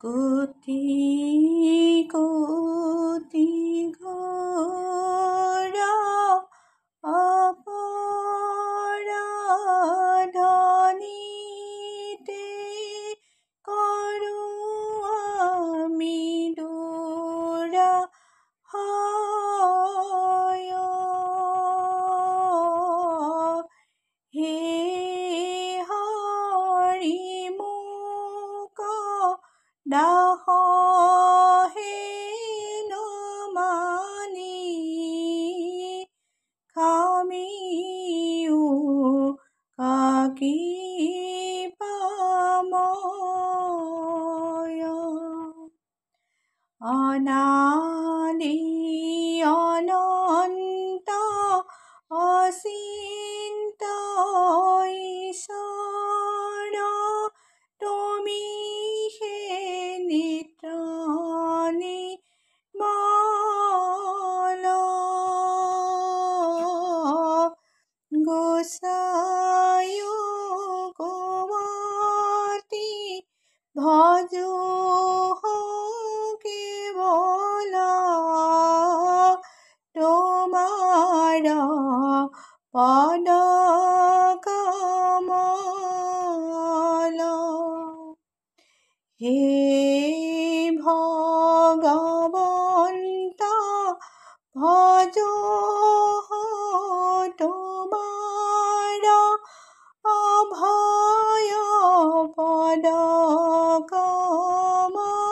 কোটি কোটি ঘোরা অপরাধনীতে করু আমি ডোরা হয় হে হরি মুখ ডাহ হে নমানি খামিও কাকি পাময় অনাদি অনন্ত অচিন্ত ঈশ্বৰ তুমি হে নিত্য নিৰ্মল গোসাঁই গোমতী ভজো কেৱল তোমাৰ পদ কমল হে ভগৱন্ত ভজো তোমাৰ অভয় পদ কমলে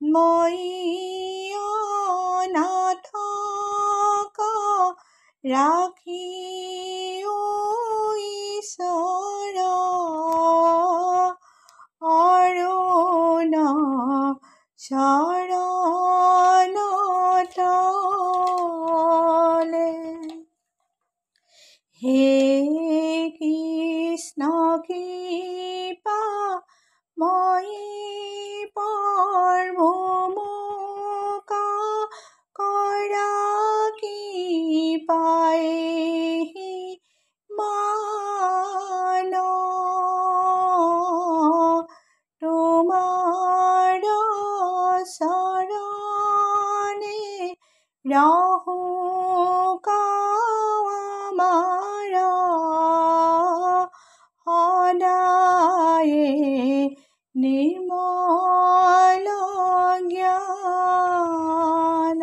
মই অনাথক ৰাখি ঈশ্বৰ অৰুণ চৰণ তলে হে কৃষ্ণ কৃপা মই প্ৰভু মোক কৰা কৃপাই মান তোমাৰ চৰণে ৰাহো আমাৰ সদায়ে নিৰ্মল জ্ঞান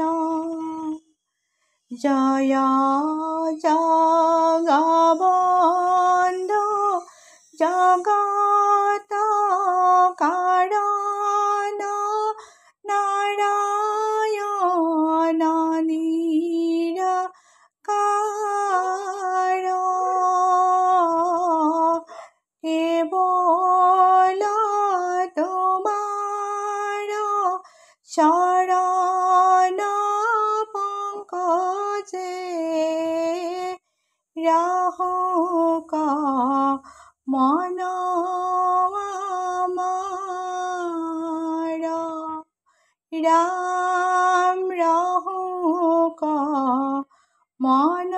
জয় জগবন্ধু জগত কাৰণ নাৰায়ণ নিৰাকাৰ কেৱল তোমাৰ চৰণ পংকজে ৰাহুক মন আমাৰ ৰাম ৰাহুক মন